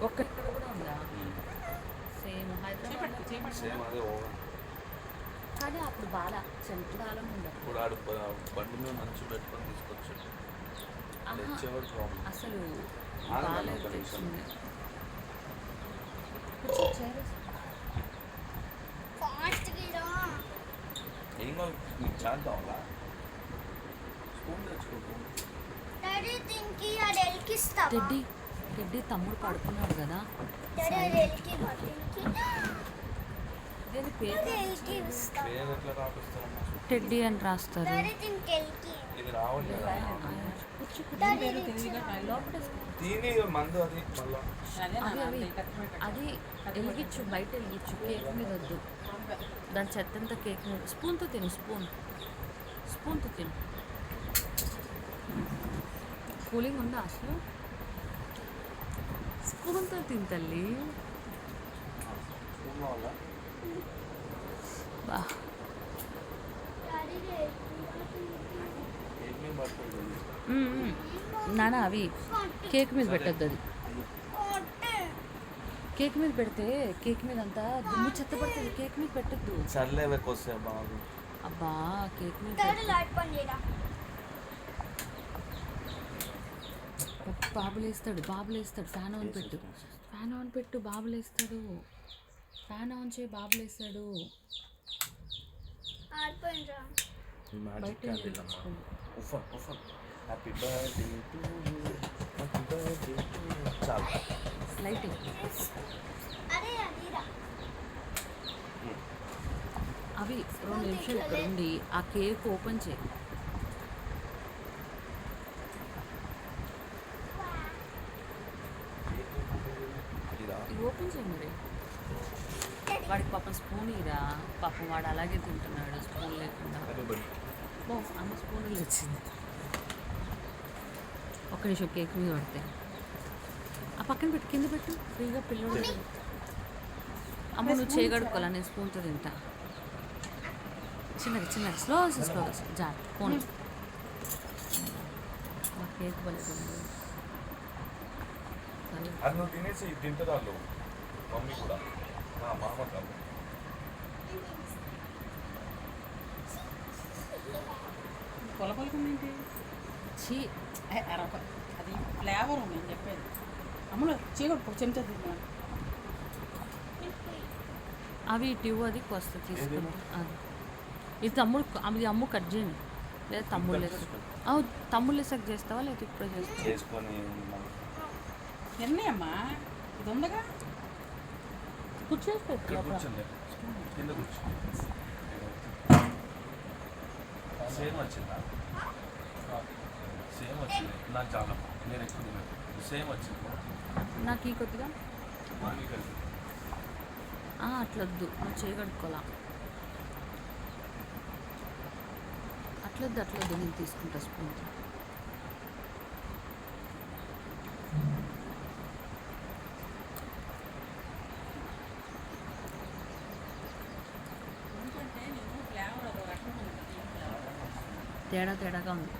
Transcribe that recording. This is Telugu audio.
ఒక్కటి కూడా ఉందా? సేమ్ హైదరాబాద్ సేమ్ అదే ఓవెన్. కానీ అప్పుడు బాగా చలికాలం ఉండదు. ఇప్పుడు ఆడు బండి మీద మంచి పెట్టుకొని తీసుకొచ్చాడు. తెచ్చేవాడు ప్రాబ్లం. అసలు ఆగండి బాగాలేదు ఒక నిమిషం. తెచ్చింది. ఏం కావాలి నీకు చాట్ కావాలా? స్పూన్ తెచ్చుకో. టెడ్డీ టెడ్డీ తమ్ముడు పడుకున్నాడు కదా. ఇదేంటి పేరు ఎట్లా రాపిస్తారమ్మా? టెడ్డీ అని రాస్తారు. ఇది రావాలి కదా. దీని మందు అది మళ్ళీ అది వెలిగించు, బయట వెలిగించు, కేక్ మీద వద్దు. దాని చెత్తంతా కేక్ మీద. స్పూన్తో తిను, స్పూన్తో తిను. కూలింగ్ ఉందా అసలు? స్పూన్తో తిను తల్లి. స్పూన్ కావాలా? బా కేక్ మీద పట్టుకోండి. నానా అవి కేక్ మీద పెట్టద్దు. అది కేక్ మీద పెడితే కేక్ మీద అంతా దుమ్ము చెత్త పడుతుంది. కేక్ మీద పెట్టద్దు. సర్లే వస్తే బాగు. అబ్బా కేక్ మీద బాబులేస్తాడు. ఫ్యాన్ ఆన్ పెట్టు, బాబులేస్తాడు. ఫ్యాన్ ఆన్ చేయి, బాబులేస్తాడు. మ్యాజిక్ క్యాండిల్ అమ్మా. Happy birthday to you, happy birthday to you. చాలు లైటింగ్. అవి 2 నిమిషాలు ఇక్కడ ఉండి ఆ కేక్ ఓపెన్ చేయి. ఓపెన్ చేయి మరి. వాడికి పాపం స్పూన్ ఇరా. పాపం వాడు అలాగే తింటున్నాడు స్పూన్ లేకుండా. అమ్మ స్పూన్లు వచ్చింది. ఒక్క నిమిషం కేక్ మీద పడితే ఆ పక్కన పెట్టు, కింద పెట్టు. ఫ్రీగా పిల్లలు. అమ్మ నువ్వు చేయగడుకోవాలా, నేను స్పూన్తో తింటా. చిన్నగా స్లోగా జార్ ఫోన్. మా కేక్ పడేది. అది నువ్వు తినేసి తింటారు వాళ్ళు. మమ్మీ కూడా మామ కాదు. పొలపలకుందేంటి? చీ అది ఫ్లేవర్ ఉంది నేను చెప్పేది. అమ్మలో చీకొట్టు చెంచా తిన్నా. అవి ట్యూబ్ అది కొస్తా తీసుకుని. అది ఇది అమ్ము కట్ చేయండి. లేదా తమ్ముళ్ళు వేసాక చేస్తావా లేదా ఇప్పుడు చేసుకొని ఎన్ని అమ్మా ఇది ఉండగా కూర్చోసి పెట్టు. కింద కూర్చో. సేమ్ వచ్చిందా? సేమ్ వచ్చింది. నాకు చాలా నేను ఎక్కువ తిన్నాను. సేమ్ వచ్చింది. నాకు ఈ కొద్దిగా అట్లొద్దు. నువ్వు చేయగడుకోవాలా. అట్లొద్దు నేను తీసుకుంటా స్పూన్. తేడాగా ఉంది.